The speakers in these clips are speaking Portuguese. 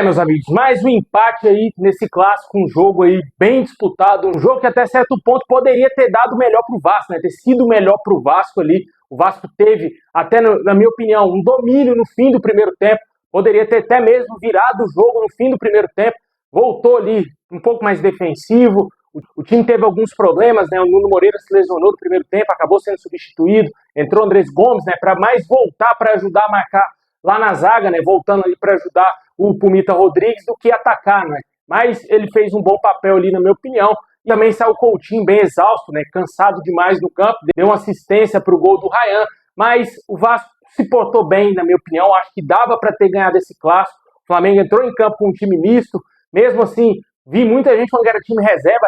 Meus amigos, mais um empate aí nesse clássico, um jogo aí bem disputado, um jogo que até certo ponto poderia ter dado melhor pro Vasco, né? Ter sido melhor pro Vasco ali. O Vasco teve, até na minha opinião, um domínio no fim do primeiro tempo, poderia ter até mesmo virado o jogo no fim do primeiro tempo, voltou ali um pouco mais defensivo, o time teve alguns problemas, né? O Nuno Moreira se lesionou no primeiro tempo, acabou sendo substituído, entrou o Andrés Gomes, né? Para mais voltar para ajudar a marcar lá na zaga, né? Voltando ali para ajudar o Pumita Rodrigues do que atacar, né? Mas ele fez um bom papel ali, na minha opinião. E também saiu o Coutinho bem exausto, né? Cansado demais no campo, deu uma assistência para o gol do Ryan, mas o Vasco se portou bem, na minha opinião. Acho que dava para ter ganhado esse clássico. O Flamengo entrou em campo com um time misto, mesmo assim, vi muita gente falando que era time reserva,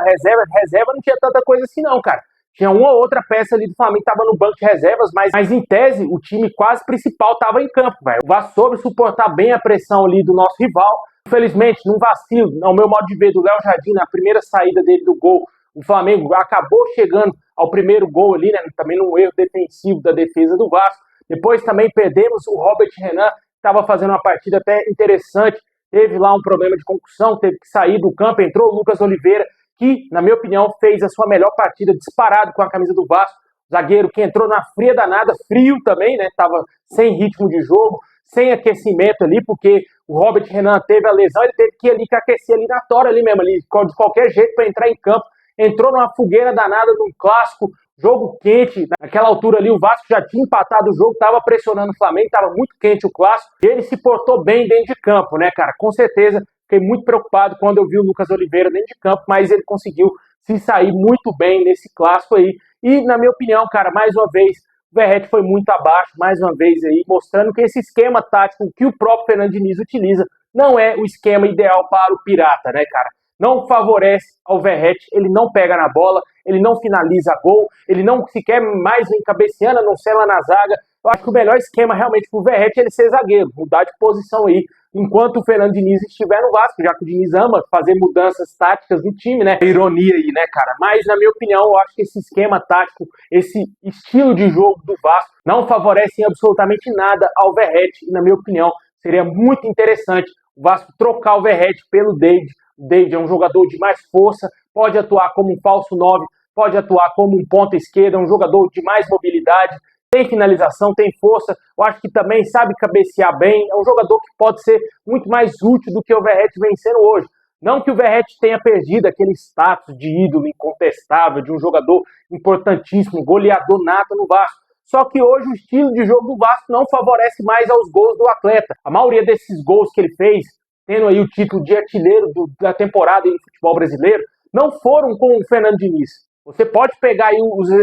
não tinha tanta coisa assim não, cara. Tinha uma ou outra peça ali do Flamengo que estava no banco de reservas, mas em tese o time quase principal estava em campo, velho. O Vasco soube suportar bem a pressão ali do nosso rival. Infelizmente, num vacilo, ao meu modo de ver, do Léo Jardim, na primeira saída dele do gol, o Flamengo acabou chegando ao primeiro gol ali, né? Também num erro defensivo da defesa do Vasco. Depois também perdemos o Robert Renan, que estava fazendo uma partida até interessante. Teve lá um problema de concussão, teve que sair do campo, entrou o Lucas Oliveira, que, na minha opinião, fez a sua melhor partida disparado com a camisa do Vasco. Zagueiro que entrou na fria danada, frio também, né? Tava sem ritmo de jogo, sem aquecimento ali, porque o Robert Renan teve a lesão, ele teve que ir ali que aquecer ali na tora ali mesmo, ali, de qualquer jeito para entrar em campo. Entrou numa fogueira danada num clássico, jogo quente. Naquela altura ali, o Vasco já tinha empatado o jogo, estava pressionando o Flamengo, estava muito quente o clássico. E ele se portou bem dentro de campo, né, cara? Com certeza, fiquei muito preocupado quando eu vi o Lucas Oliveira dentro de campo, mas ele conseguiu se sair muito bem nesse clássico aí. E, na minha opinião, cara, mais uma vez, o Verratti foi muito abaixo, mais uma vez aí, mostrando que esse esquema tático que o próprio Fernando Diniz utiliza não é o esquema ideal para o Pirata, né, cara? Não favorece ao Verratti, ele não pega na bola, ele não finaliza gol, ele não sequer mais vem cabeceando, não sela na zaga. Eu acho que o melhor esquema realmente pro Verratti é ele ser zagueiro, mudar de posição aí, enquanto o Fernando Diniz estiver no Vasco, já que o Diniz ama fazer mudanças táticas no time, né? Ironia aí, né, cara? Mas, na minha opinião, eu acho que esse esquema tático, esse estilo de jogo do Vasco não favorece em absolutamente nada ao Verratti. E, na minha opinião, seria muito interessante o Vasco trocar o Verratti pelo David. O David é um jogador de mais força, pode atuar como um falso 9, pode atuar como um ponta esquerda, um jogador de mais mobilidade, tem finalização, tem força, eu acho que também sabe cabecear bem, é um jogador que pode ser muito mais útil do que o Verratti vem sendo hoje. Não que o Verratti tenha perdido aquele status de ídolo incontestável, de um jogador importantíssimo, goleador nato no Vasco. Só que hoje o estilo de jogo do Vasco não favorece mais aos gols do atleta. A maioria desses gols que ele fez, tendo aí o título de artilheiro da temporada em futebol brasileiro, não foram com o Fernando Diniz. Você pode pegar aí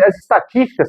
as estatísticas,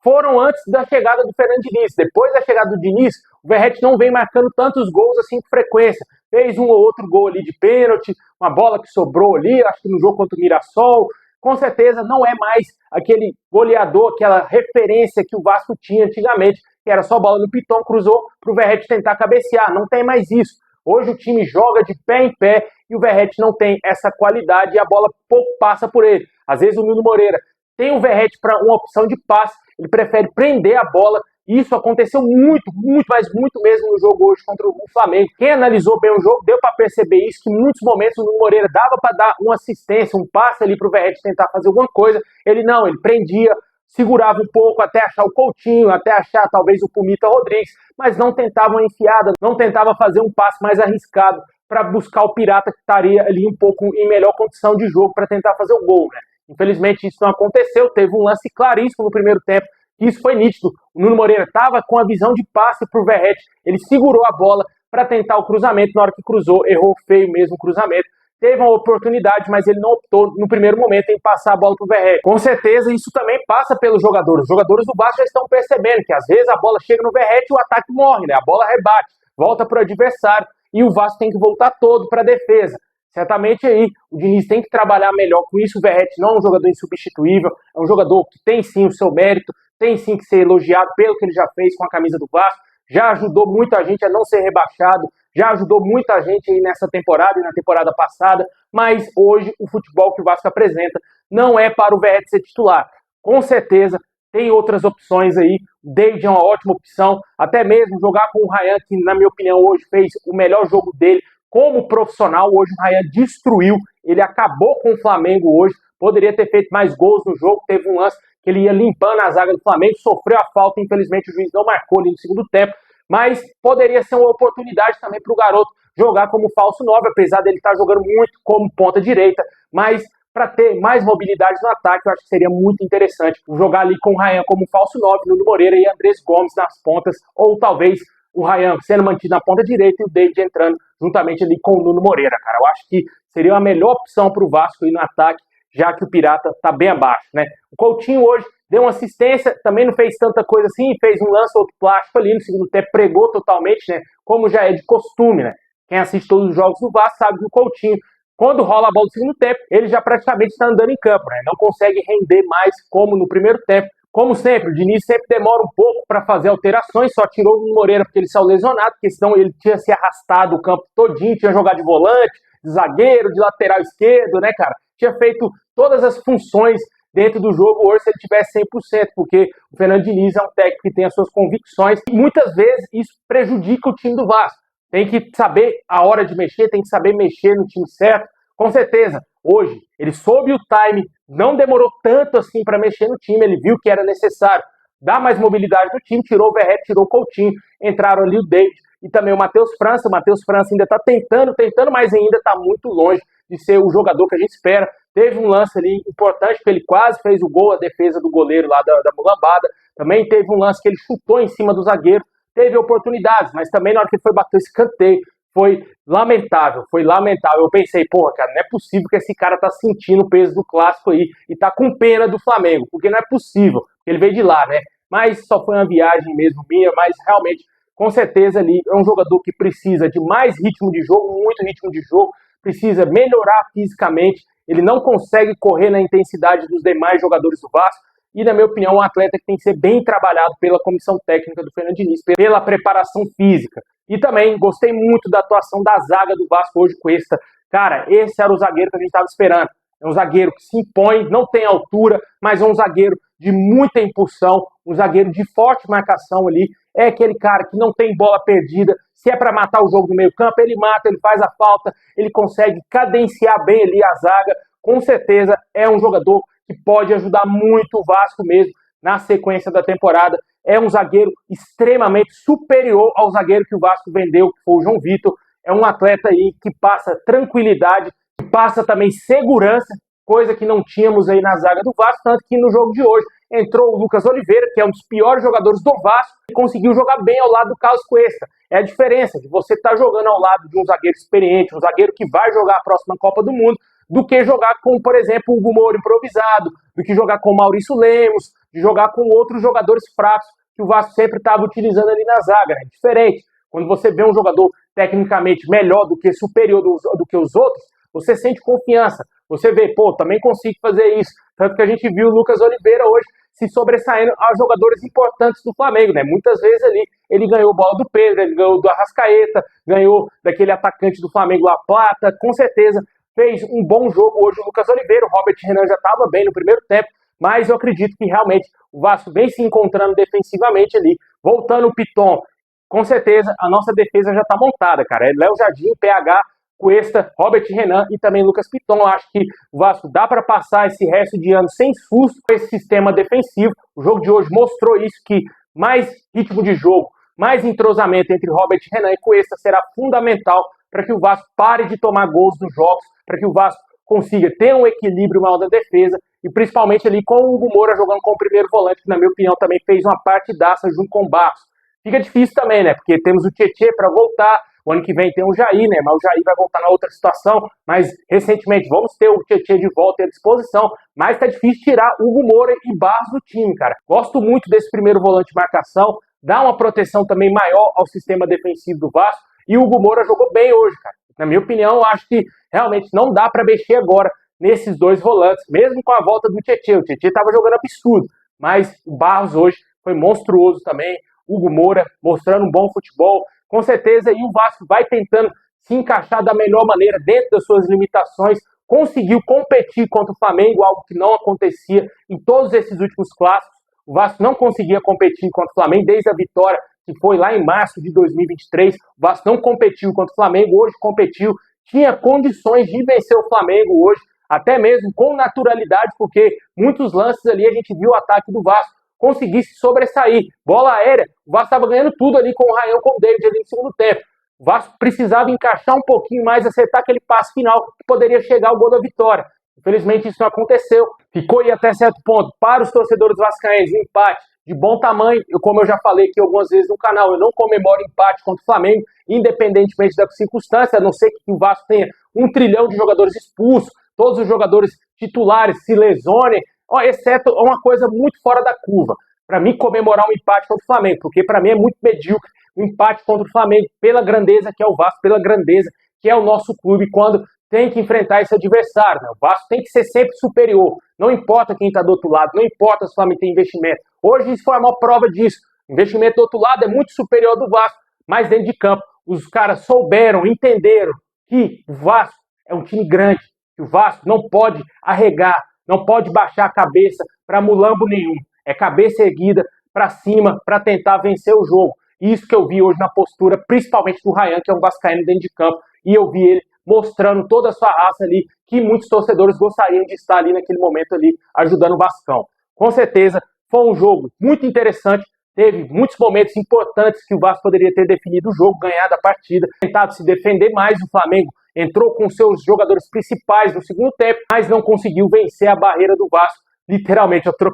foram antes da chegada do Fernando Diniz. Depois da chegada do Diniz, o Verratti não vem marcando tantos gols assim com frequência. Fez um ou outro gol ali de pênalti, uma bola que sobrou ali, acho que no jogo contra o Mirassol. Com certeza não é mais aquele goleador, aquela referência que o Vasco tinha antigamente, que era só bola no Piton, cruzou para o Verratti tentar cabecear. Não tem mais isso. Hoje o time joga de pé em pé e o Verratti não tem essa qualidade e a bola pouco passa por ele. Às vezes o Nuno Moreira tem o Verratti para uma opção de passe, ele prefere prender a bola. Isso aconteceu muito, mas muito mesmo no jogo hoje contra o Flamengo. Quem analisou bem o jogo deu para perceber isso, que em muitos momentos o Nuno Moreira dava para dar uma assistência, um passe ali para o Verratti tentar fazer alguma coisa. Ele não, ele prendia, segurava um pouco até achar o Coutinho, até achar talvez o Pumita Rodrigues, mas não tentava uma enfiada, não tentava fazer um passe mais arriscado para buscar o Pirata que estaria ali um pouco em melhor condição de jogo para tentar fazer o gol, né? Infelizmente isso não aconteceu, teve um lance claríssimo no primeiro tempo, e isso foi nítido. O Nuno Moreira estava com a visão de passe para o Verratti, ele segurou a bola para tentar o cruzamento, na hora que cruzou, errou feio mesmo o cruzamento. Teve uma oportunidade, mas ele não optou no primeiro momento em passar a bola para o Verratti. Com certeza isso também passa pelos jogadores. Os jogadores do Vasco já estão percebendo que às vezes a bola chega no Verratti e o ataque morre, né? A bola rebate, volta para o adversário e o Vasco tem que voltar todo para a defesa. Certamente aí o Diniz tem que trabalhar melhor com isso. O Verratti não é um jogador insubstituível, é um jogador que tem sim o seu mérito, tem sim que ser elogiado pelo que ele já fez com a camisa do Vasco, já ajudou muita gente a não ser rebaixado, já ajudou muita gente aí nessa temporada e na temporada passada, mas hoje o futebol que o Vasco apresenta não é para o Verratti ser titular. Com certeza tem outras opções aí, o David é uma ótima opção, até mesmo jogar com o Ryan, que na minha opinião hoje fez o melhor jogo dele, como profissional, hoje o Ryan destruiu, ele acabou com o Flamengo hoje, poderia ter feito mais gols no jogo, teve um lance que ele ia limpando a zaga do Flamengo, sofreu a falta, infelizmente o juiz não marcou ali no segundo tempo, mas poderia ser uma oportunidade também para o garoto jogar como falso 9, apesar dele estar jogando muito como ponta direita, mas para ter mais mobilidade no ataque, eu acho que seria muito interessante jogar ali com o Ryan como falso 9, Nuno Moreira e Andrés Gomes nas pontas, ou talvez o Ryan sendo mantido na ponta direita e o David entrando juntamente ali com o Nuno Moreira, cara. Eu acho que seria a melhor opção para o Vasco ir no ataque, já que o Pirata está bem abaixo, né? O Coutinho hoje deu uma assistência, também não fez tanta coisa assim, fez um lance outro plástico ali no segundo tempo, pregou totalmente, né? Como já é de costume, né? Quem assiste todos os jogos do Vasco sabe que o Coutinho, quando rola a bola no segundo tempo, ele já praticamente está andando em campo, né? Não consegue render mais como no primeiro tempo. Como sempre, o Diniz sempre demora um pouco para fazer alterações, só tirou o Nuno Moreira porque ele saiu lesionado, porque senão ele tinha se arrastado o campo todinho, tinha jogado de volante, de zagueiro, de lateral esquerdo, né, cara? Tinha feito todas as funções dentro do jogo hoje se ele tivesse 100%, porque o Fernando Diniz é um técnico que tem as suas convicções e muitas vezes isso prejudica o time do Vasco. Tem que saber a hora de mexer, tem que saber mexer no time certo. Com certeza, hoje ele soube o time, não demorou tanto assim para mexer no time, ele viu que era necessário dar mais mobilidade no time, tirou o Verratti, tirou o Coutinho, entraram ali o David e também o Matheus França. O Matheus França ainda está tentando, mas ainda está muito longe de ser o jogador que a gente espera. Teve um lance ali importante, que ele quase fez o gol, a defesa do goleiro lá da Mulambada. Também teve um lance que ele chutou em cima do zagueiro. Teve oportunidades, mas também na hora que ele foi bater o escanteio, foi lamentável. Eu pensei, porra, cara, não é possível que esse cara tá sentindo o peso do clássico aí e tá com pena do Flamengo, porque não é possível. Ele veio de lá, né? Mas só foi uma viagem mesmo minha, mas realmente, com certeza ali, é um jogador que precisa de mais ritmo de jogo, muito ritmo de jogo, precisa melhorar fisicamente, ele não consegue correr na intensidade dos demais jogadores do Vasco, e, na minha opinião, um atleta que tem que ser bem trabalhado pela comissão técnica do Fernando Diniz, pela preparação física. E também gostei muito da atuação da zaga do Vasco hoje com esta. Cara, esse era o zagueiro que a gente estava esperando. É um zagueiro que se impõe, não tem altura, mas é um zagueiro de muita impulsão, um zagueiro de forte marcação ali. É aquele cara que não tem bola perdida. Se é para matar o jogo do meio campo, ele mata, ele faz a falta, ele consegue cadenciar bem ali a zaga. Com certeza é um jogador que pode ajudar muito o Vasco mesmo na sequência da temporada. É um zagueiro extremamente superior ao zagueiro que o Vasco vendeu, que foi o João Vitor. É um atleta aí que passa tranquilidade, que passa também segurança, coisa que não tínhamos aí na zaga do Vasco, tanto que no jogo de hoje entrou o Lucas Oliveira, que é um dos piores jogadores do Vasco, e conseguiu jogar bem ao lado do Carlos Cuesta. É a diferença de você estar jogando ao lado de um zagueiro experiente, um zagueiro que vai jogar a próxima Copa do Mundo, do que jogar com, por exemplo, o Hugo Moura improvisado, do que jogar com o Maurício Lemos, de jogar com outros jogadores fracos que o Vasco sempre estava utilizando ali na zaga, né? Diferente. Quando você vê um jogador tecnicamente melhor do que superior do que os outros, você sente confiança. Você vê, pô, também consigo fazer isso. Tanto que a gente viu o Lucas Oliveira hoje se sobressaindo a jogadores importantes do Flamengo, né? Muitas vezes ali ele ganhou bola do Pedro, ele ganhou do Arrascaeta, ganhou daquele atacante do Flamengo, La Plata, com certeza fez um bom jogo hoje o Lucas Oliveira. O Robert Renan já estava bem no primeiro tempo, mas eu acredito que realmente o Vasco vem se encontrando defensivamente ali. Voltando o Piton, com certeza a nossa defesa já está montada, cara. É Léo Jardim, PH, Cuesta, Robert Renan e também Lucas Piton. Eu acho que o Vasco dá para passar esse resto de ano sem susto com esse sistema defensivo. O jogo de hoje mostrou isso, que mais ritmo de jogo, mais entrosamento entre Robert Renan e Cuesta será fundamental para que o Vasco pare de tomar gols nos jogos, para que o Vasco consiga ter um equilíbrio maior da defesa, e principalmente ali com o Hugo Moura jogando como primeiro volante, que na minha opinião também fez uma partidaça junto com o Barros. Fica difícil também, né? Porque temos o Tietê para voltar, o ano que vem tem o Jair, né? Mas o Jair vai voltar na outra situação, mas recentemente vamos ter o Tietê de volta à disposição, mas tá difícil tirar Hugo Moura e Barros do time, cara. Gosto muito desse primeiro volante de marcação, dá uma proteção também maior ao sistema defensivo do Vasco, e o Hugo Moura jogou bem hoje, cara. Na minha opinião, eu acho que realmente não dá para mexer agora nesses dois volantes, mesmo com a volta do Tietê. O Tietê estava jogando absurdo, mas o Barros hoje foi monstruoso também. Hugo Moura mostrando um bom futebol. Com certeza, e o Vasco vai tentando se encaixar da melhor maneira dentro das suas limitações. Conseguiu competir contra o Flamengo, algo que não acontecia em todos esses últimos clássicos. O Vasco não conseguia competir contra o Flamengo desde a vitória que foi lá em março de 2023. O Vasco não competiu contra o Flamengo, hoje competiu, tinha condições de vencer o Flamengo hoje, até mesmo com naturalidade, porque muitos lances ali a gente viu o ataque do Vasco conseguir se sobressair. Bola aérea, o Vasco estava ganhando tudo ali com o Ryan, com o David ali no segundo tempo. O Vasco precisava encaixar um pouquinho mais, acertar aquele passe final que poderia chegar ao gol da vitória. Infelizmente isso não aconteceu. Ficou aí até certo ponto para os torcedores vascaínos um empate de bom tamanho. Como eu já falei aqui algumas vezes no canal, eu não comemoro empate contra o Flamengo, independentemente da circunstância, a não ser que o Vasco tenha 1 trilhão de jogadores expulsos, todos os jogadores titulares se lesionem, exceto uma coisa muito fora da curva. Para mim, comemorar um empate contra o Flamengo, porque para mim é muito medíocre um empate contra o Flamengo, pela grandeza que é o Vasco, pela grandeza que é o nosso clube, quando tem que enfrentar esse adversário. Né? O Vasco tem que ser sempre superior. Não importa quem está do outro lado, não importa se o Flamengo tem investimento. Hoje isso foi a maior prova disso. O investimento do outro lado é muito superior ao do Vasco, mas dentro de campo os caras souberam, entenderam que o Vasco é um time grande, que o Vasco não pode arregar, não pode baixar a cabeça para mulambo nenhum. É cabeça erguida para cima para tentar vencer o jogo. Isso que eu vi hoje na postura, principalmente do Ryan, que é um vascaíno dentro de campo, e eu vi ele mostrando toda a sua raça ali, que muitos torcedores gostariam de estar ali naquele momento ali, ajudando o Vascão. Com certeza, foi um jogo muito interessante, teve muitos momentos importantes que o Vasco poderia ter definido o jogo, ganhado a partida, tentado se defender mais. O Flamengo entrou com seus jogadores principais no segundo tempo, mas não conseguiu vencer a barreira do Vasco. Literalmente, outro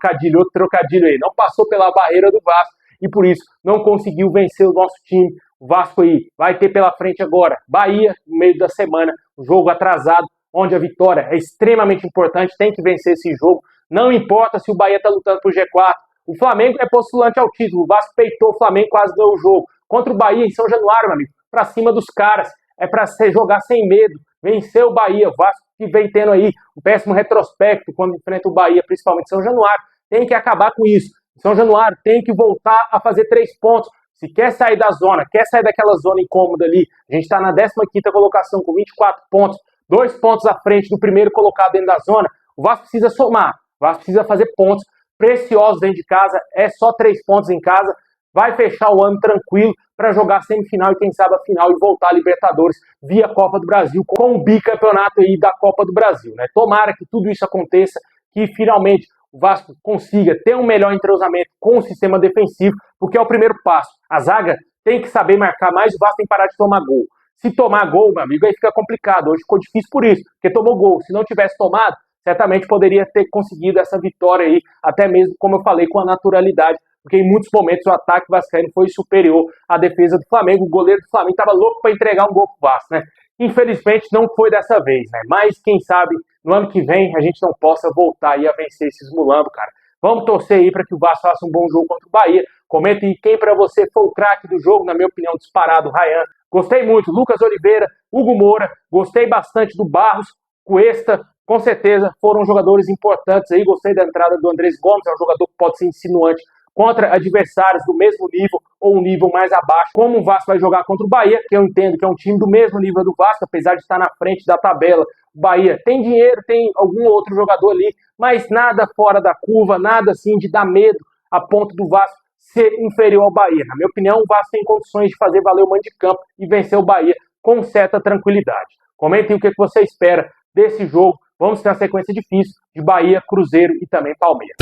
trocadilho aí, não passou pela barreira do Vasco e por isso não conseguiu vencer o nosso time. O Vasco aí vai ter pela frente agora Bahia no meio da semana, um jogo atrasado, onde a vitória é extremamente importante, tem que vencer esse jogo. Não importa se o Bahia está lutando por G4, o Flamengo é postulante ao título, o Vasco peitou o Flamengo, quase ganhou o jogo. Contra o Bahia em São Januário, meu amigo, pra cima dos caras, é pra jogar sem medo, vencer o Bahia. O Vasco que vem tendo aí um péssimo retrospecto quando enfrenta o Bahia, principalmente em São Januário, tem que acabar com isso. São Januário tem que voltar a fazer 3 pontos. Se quer sair da zona, quer sair daquela zona incômoda ali, a gente está na 15ª colocação com 24 pontos, 2 pontos à frente do primeiro colocado dentro da zona. O Vasco precisa somar, o Vasco precisa fazer pontos preciosos dentro de casa, é só 3 pontos em casa, vai fechar o ano tranquilo para jogar semifinal e quem sabe a final e voltar a Libertadores via Copa do Brasil, com o bicampeonato aí da Copa do Brasil. Né? Tomara que tudo isso aconteça, que finalmente o Vasco consiga ter um melhor entrosamento com o sistema defensivo, porque é o primeiro passo. A zaga tem que saber marcar mais, o Vasco tem que parar de tomar gol. Se tomar gol, meu amigo, aí fica complicado. Hoje ficou difícil por isso, porque tomou gol. Se não tivesse tomado, certamente poderia ter conseguido essa vitória aí, até mesmo, como eu falei, com a naturalidade, porque em muitos momentos o ataque vascaíno foi superior à defesa do Flamengo. O goleiro do Flamengo estava louco para entregar um gol pro Vasco, né? Infelizmente não foi dessa vez, né? Mas quem sabe no ano que vem a gente não possa voltar aí a vencer esses mulambos, cara. Vamos torcer aí para que o Vasco faça um bom jogo contra o Bahia. Comenta aí quem para você foi o craque do jogo, na minha opinião, disparado, Ryan. Gostei muito, Lucas Oliveira, Hugo Moura, gostei bastante do Barros, Cuesta, com certeza foram jogadores importantes aí. Gostei da entrada do Andrés Gomes, é um jogador que pode ser insinuante contra adversários do mesmo nível ou um nível mais abaixo, como o Vasco vai jogar contra o Bahia, que eu entendo que é um time do mesmo nível do Vasco, apesar de estar na frente da tabela. O Bahia tem dinheiro, tem algum outro jogador ali, mas nada fora da curva, nada assim de dar medo a ponto do Vasco ser inferior ao Bahia. Na minha opinião, o Vasco tem condições de fazer valer o mando de campo e vencer o Bahia com certa tranquilidade. Comentem o que você espera desse jogo. Vamos ter uma sequência difícil de Bahia, Cruzeiro e também Palmeiras.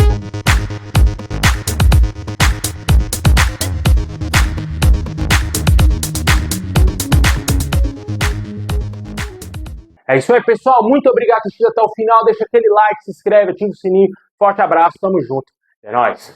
É isso aí, pessoal. Muito obrigado por assistir até o final. Deixa aquele like, se inscreve, ativa o sininho. Forte abraço, tamo junto. É nóis.